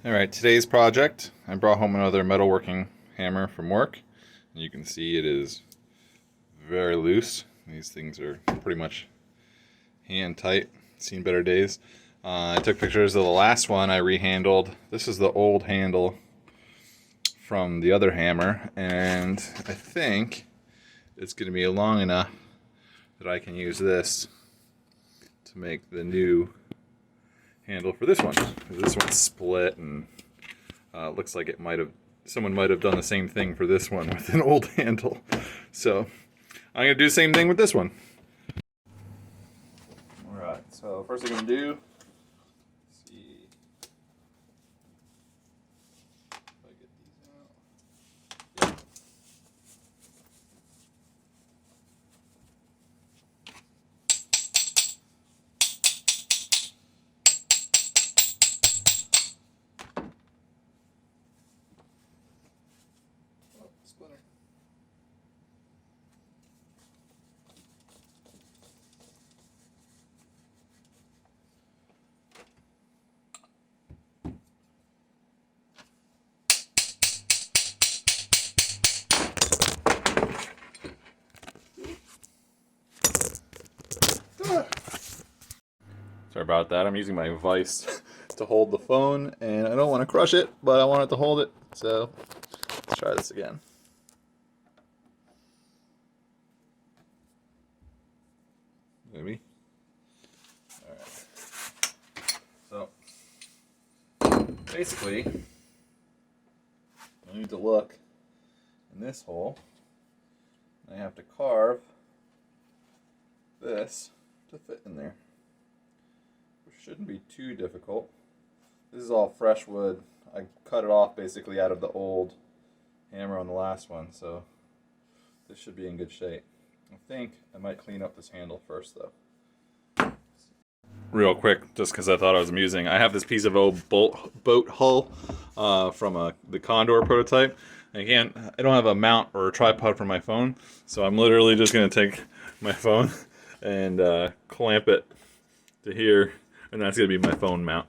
Alright, today's project, I brought home another metalworking hammer from work. And you can see it is very loose. These things are pretty much hand tight. Seen better days. I took pictures of the last one I rehandled. This is the old handle from the other hammer, and I think it's going to be long enough that I can use this to make the new handle for this one. This one's split, and looks like someone might have done the same thing for this one with an old handle. So I'm gonna do the same thing with this one. All right. So first I'm gonna do. Let's see if I get these out. Yeah. Oh, splinter. Sorry about that. I'm using my vise to hold the phone, and I don't want to crush it, but I want it to hold it. So let's try this again. Maybe. All right. So basically, I need to look in this hole. I have to carve this to fit in there. Shouldn't be too difficult. This is all fresh wood. I cut it off basically out of the old hammer on the last one, so this should be in good shape. I think I might clean up this handle first though. Real quick, just because I thought I was amusing, I have this piece of old boat hull from the Condor prototype. I don't have a mount or a tripod for my phone, so I'm literally just going to take my phone and clamp it to here. And that's going to be my phone mount.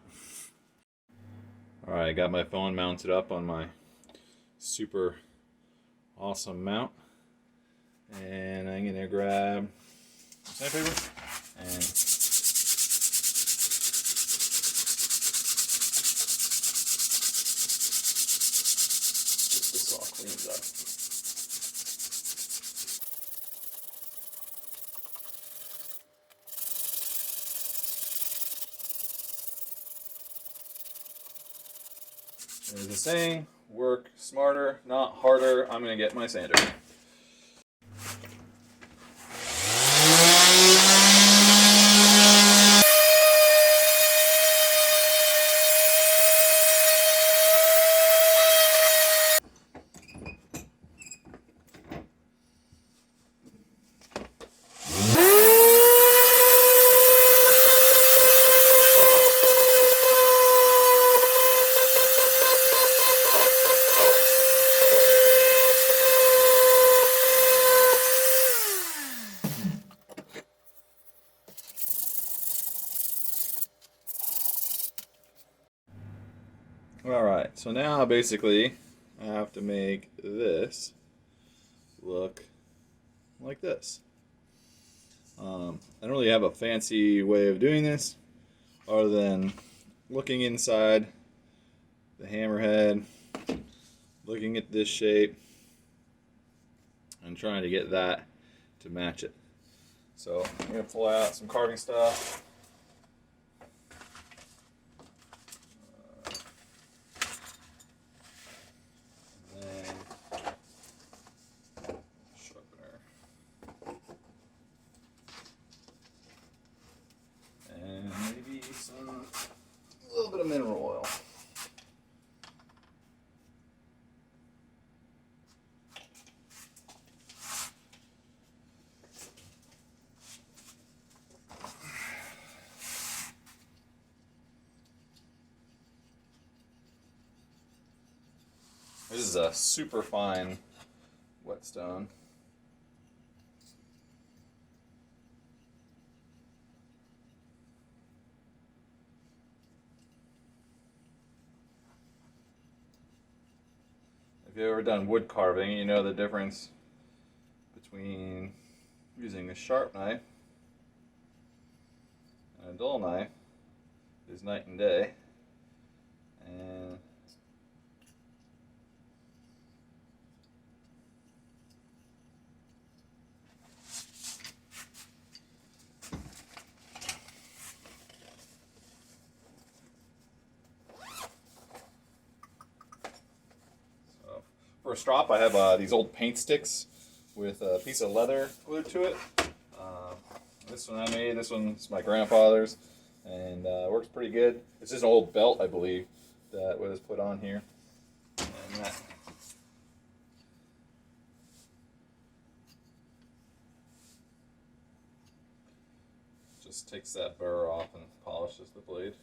Alright, I got my phone mounted up on my super awesome mount. And I'm going to grab sandpaper and get this all cleaned up. There's a saying, work smarter, not harder. I'm going to get my sander. Alright, so now basically I have to make this look like this. I don't really have a fancy way of doing this other than looking inside the hammerhead, looking at this shape, and trying to get that to match it. So I'm going to pull out some carving stuff. A little bit of mineral oil. This is a super fine whetstone. If you've ever done wood carving, you know the difference between using a sharp knife and a dull knife is night and day. And so for a strop, I have these old paint sticks with a piece of leather glued to it. This one I made. This one's my grandfather's, and works pretty good. It's just an old belt, I believe, that was put on here, and that just takes that burr off and polishes the blade.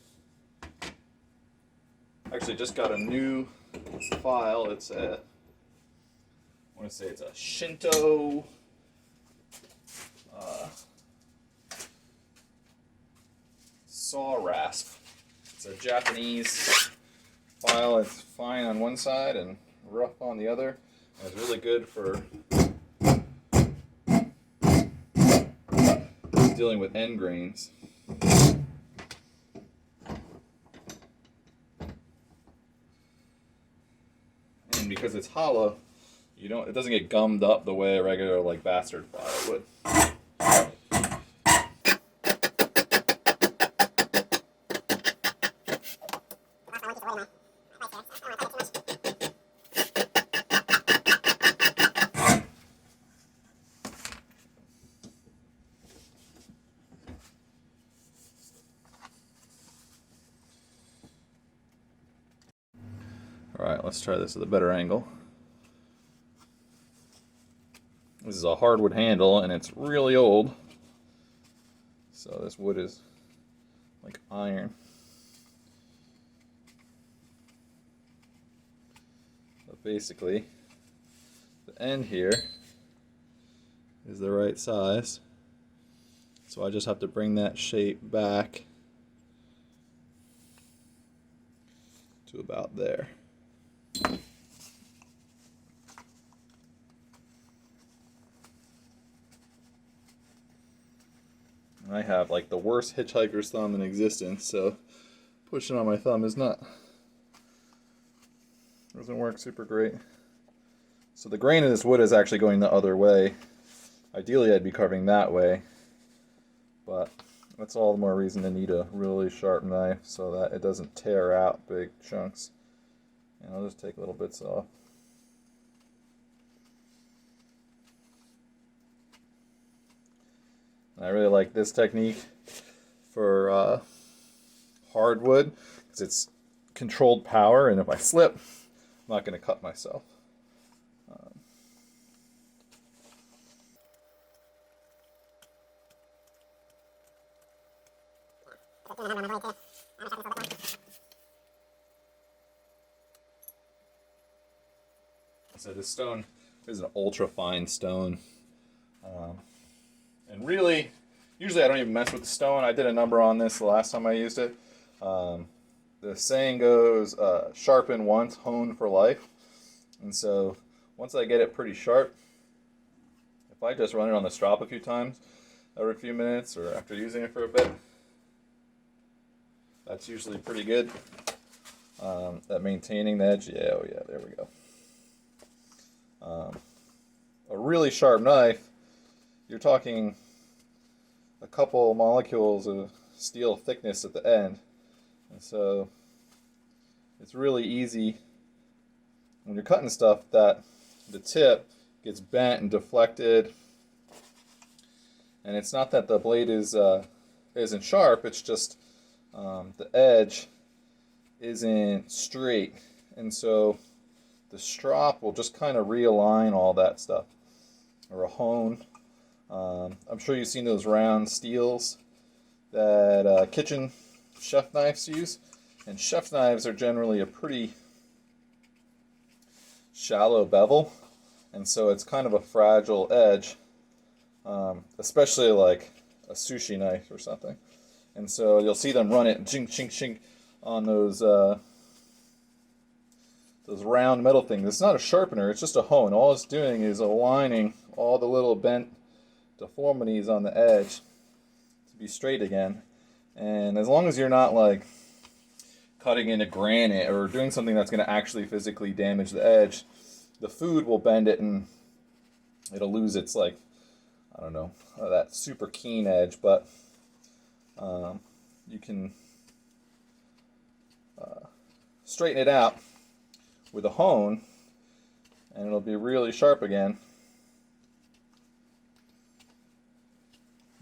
Actually, just got a new file. It's a, I want to say it's a Shinto saw rasp. It's a Japanese file. It's fine on one side and rough on the other. And it's really good for dealing with end grains. And because it's hollow, it doesn't get gummed up the way a regular like bastard file would. Alright, let's try this at a better angle. This is a hardwood handle and it's really old. So this wood is like iron. But basically, the end here is the right size. So I just have to bring that shape back to about there. I have like the worst hitchhiker's thumb in existence, so pushing on my thumb doesn't work super great. So the grain of this wood is actually going the other way. Ideally I'd be carving that way, but that's all the more reason to need a really sharp knife so that it doesn't tear out big chunks. And I'll just take little bits off. I really like this technique for hardwood because it's controlled power, and if I slip, I'm not going to cut myself. So this stone is an ultra fine stone. And really, usually I don't even mess with the stone. I did a number on this the last time I used it. The saying goes, sharpen once, hone for life. And so once I get it pretty sharp, if I just run it on the strop a few times every few minutes or after using it for a bit, that's usually pretty good at maintaining the edge. Yeah, oh yeah, there we go. A really sharp knife, you're talking a couple molecules of steel thickness at the end, and so it's really easy when you're cutting stuff that the tip gets bent and deflected. And it's not that the blade isn't sharp, it's just the edge isn't straight, and so the strop will just kind of realign all that stuff, or a hone. I'm sure you've seen those round steels that kitchen chef knives use, and chef knives are generally a pretty shallow bevel, and so it's kind of a fragile edge, especially like a sushi knife or something. And so you'll see them run it chink chink chink on those This round metal thing. It's not a sharpener, it's just a hone. All it's doing is aligning all the little bent deformities on the edge to be straight again. And as long as you're not like cutting into granite or doing something that's going to actually physically damage the edge, the food will bend it and it'll lose its, like, I don't know, that super keen edge, but you can straighten it out with a hone and it'll be really sharp again.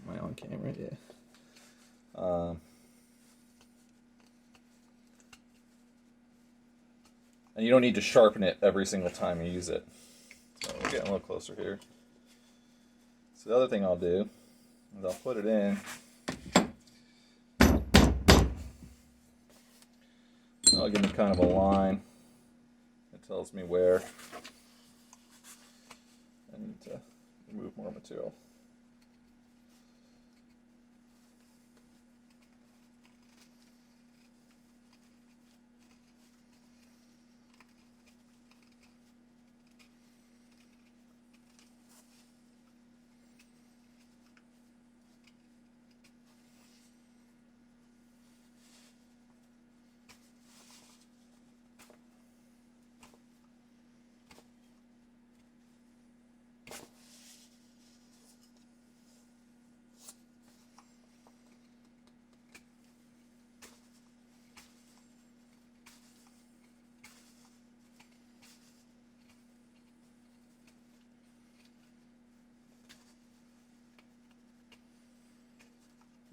Am I on camera? Yeah. And you don't need to sharpen it every single time you use it. So we're getting a little closer here. So the other thing I'll do is I'll put it in. I'll give me kind of a line that tells me where I need to remove more material.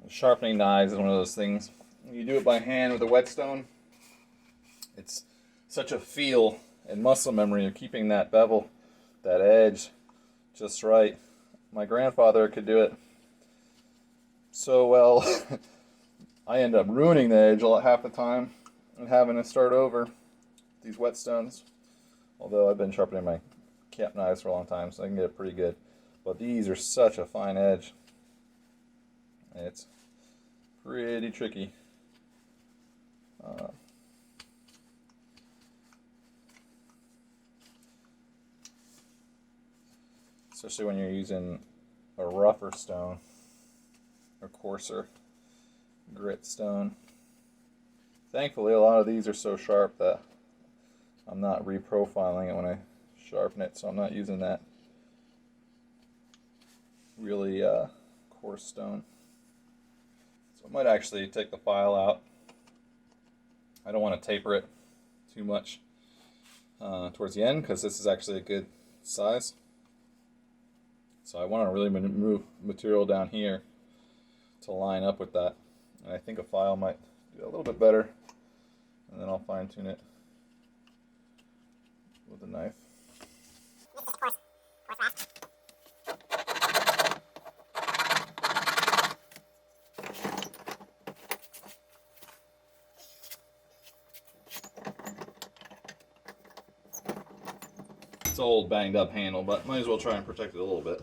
Sharpening knives is one of those things. When you do it by hand with a whetstone, it's such a feel and muscle memory of keeping that bevel, that edge, just right. My grandfather could do it so well. I end up ruining the edge half the time and having to start over these whetstones. Although I've been sharpening my cap knives for a long time, so I can get it pretty good. But these are such a fine edge. It's pretty tricky. Especially when you're using a rougher stone, or coarser grit stone. Thankfully, a lot of these are so sharp that I'm not reprofiling it when I sharpen it, so I'm not using that really coarse stone. So I might actually take the file out. I don't want to taper it too much towards the end because this is actually a good size. So I want to really move material down here to line up with that. And I think a file might do a little bit better. And then I'll fine tune it with a knife. It's an old banged up handle, but might as well try and protect it a little bit.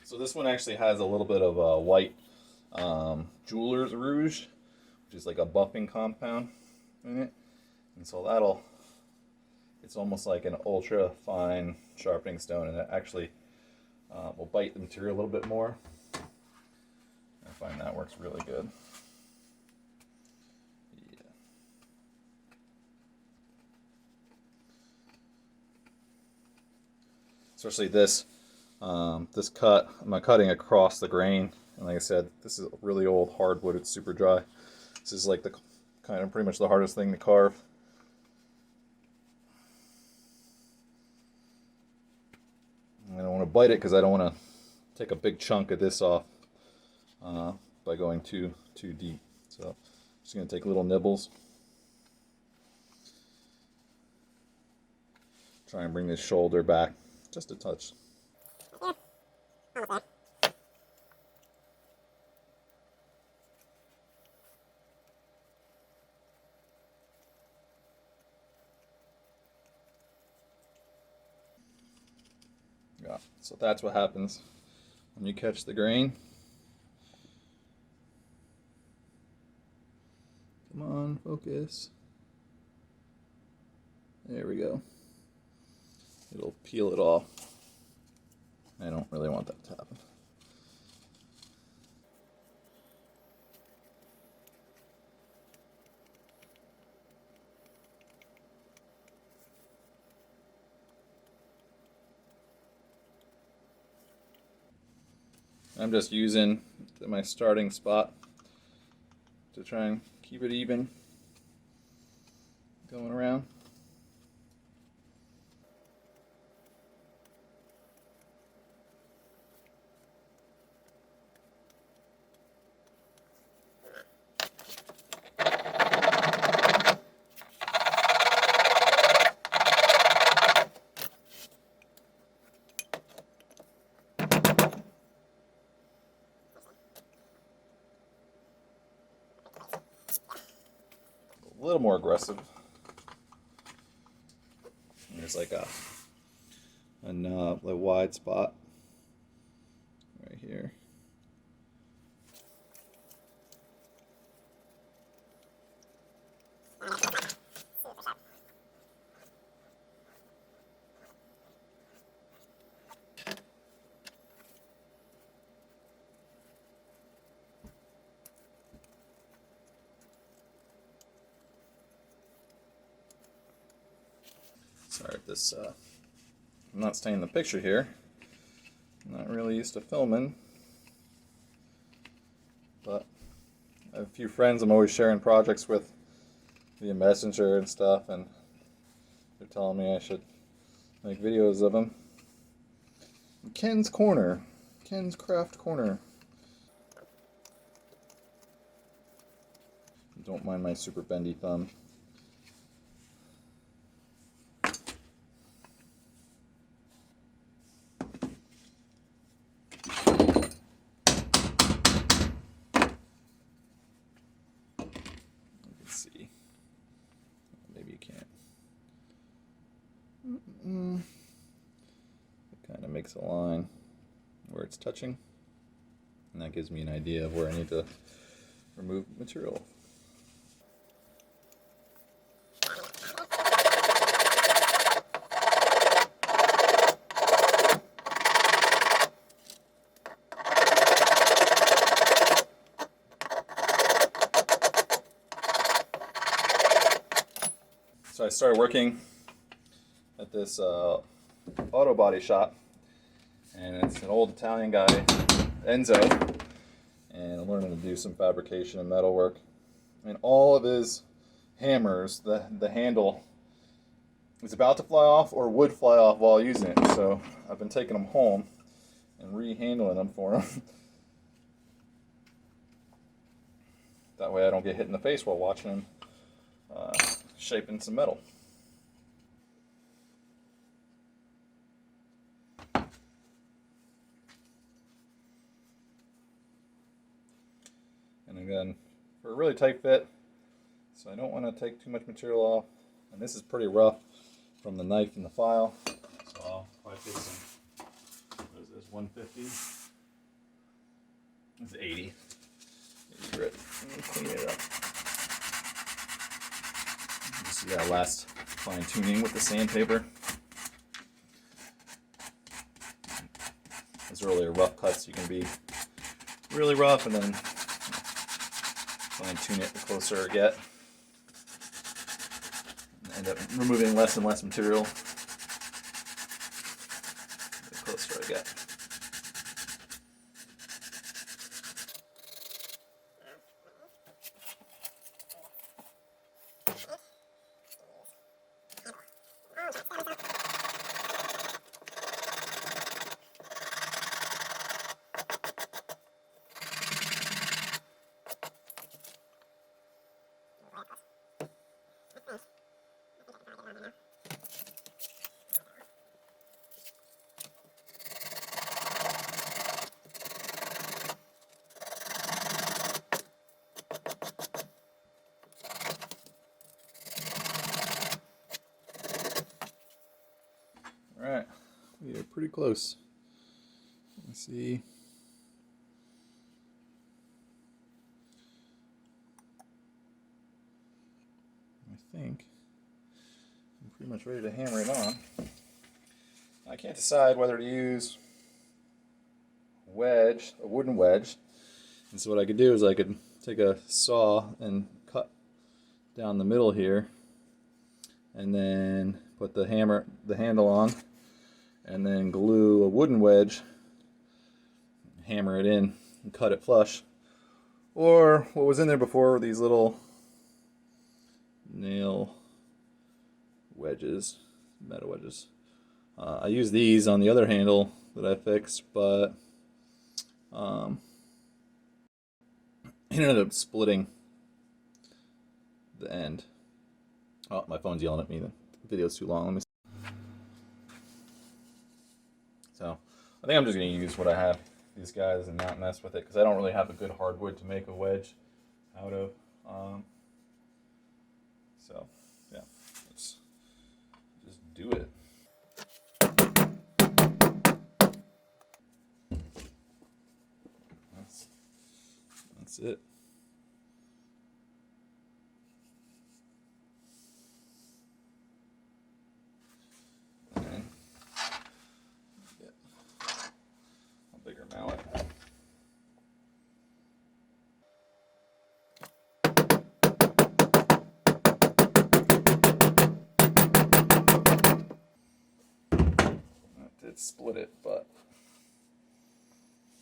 So this one actually has a little bit of a white jeweler's rouge, which is like a buffing compound in it. And so it's almost like an ultra fine sharpening stone, and it actually will bite the material a little bit more. I find that works really good. especially this this cut. I'm cutting across the grain, and like I said, this is really old hardwood. It's super dry. This is like the kind of pretty much the hardest thing to carve. I don't want to bite it because I don't want to take a big chunk of this off by going too deep. So I'm just going to take little nibbles. Try and bring this shoulder back just a touch. Yeah, so that's what happens when you catch the grain. Come on, focus. There we go. It'll peel it off. I don't really want that to happen. I'm just using my starting spot to try and keep it even going around. A little more aggressive. There's like a wide spot right here. Sorry if this, I'm not staying in the picture here. I'm not really used to filming, but I have a few friends I'm always sharing projects with via Messenger and stuff, and they're telling me I should make videos of them. Ken's Corner, Ken's Craft Corner. Don't mind my super bendy thumb. See. Maybe you can't. It kind of makes a line where it's touching, and that gives me an idea of where I need to remove material. So I started working at this auto body shop, and it's an old Italian guy, Enzo, and I'm learning to do some fabrication and metal work. And all of his hammers, the handle is about to fly off or would fly off while using it. So I've been taking them home and re-handling them for him. That way I don't get hit in the face while watching him shaping some metal. And again, for a really tight fit, so I don't want to take too much material off. And this is pretty rough from the knife and the file. So I'll probably take some, what is this, 150? It's 80. 80 grit. Let me clean it up. You see that last fine tuning with the sandpaper. Those earlier rough cuts, you can be really rough and then fine tune it the closer I get. And end up removing less and less material. closer I get. All right, we are pretty close. Let's see. I think I'm pretty much ready to hammer it on. I can't decide whether to use a wooden wedge. And so what I could do is I could take a saw and cut down the middle here, and then put the handle on, and then glue a wooden wedge, hammer it in, and cut it flush. Or what was in there before were these little nail wedges, metal wedges. I use these on the other handle that I fixed, but it ended up splitting the end. Oh, my phone's yelling at me. The video's too long. Let me see. So I think I'm just going to use what I have, these guys, and not mess with it, because I don't really have a good hardwood to make a wedge out of. So yeah, let's just do it. That's it. And get a bigger mallet. That did split it, but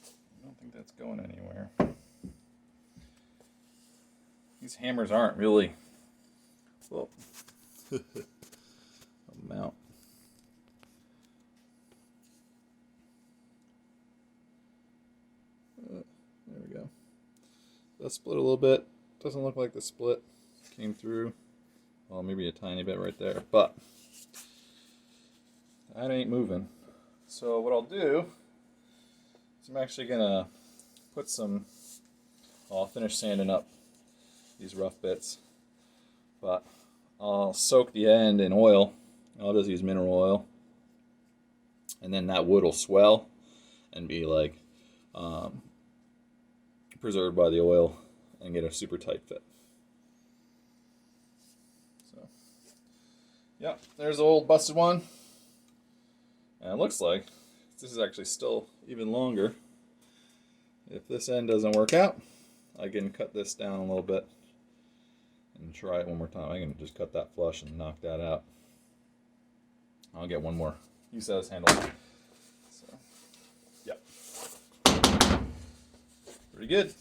I don't think that's going anywhere. These hammers aren't really, well, a mount. There we go. That split a little bit. Doesn't look like the split came through. Well, maybe a tiny bit right there, but that ain't moving. So what I'll do is I'm actually gonna put some, I'll finish sanding up these rough bits, but I'll soak the end in oil. I'll just use mineral oil, and then that wood will swell and be like preserved by the oil and get a super tight fit. So yeah, there's the old busted one, and it looks like this is actually still even longer. If this end doesn't work out, I can cut this down a little bit and try it one more time. I can just cut that flush and knock that out. I'll get one more use as handle. So, yeah. Pretty good.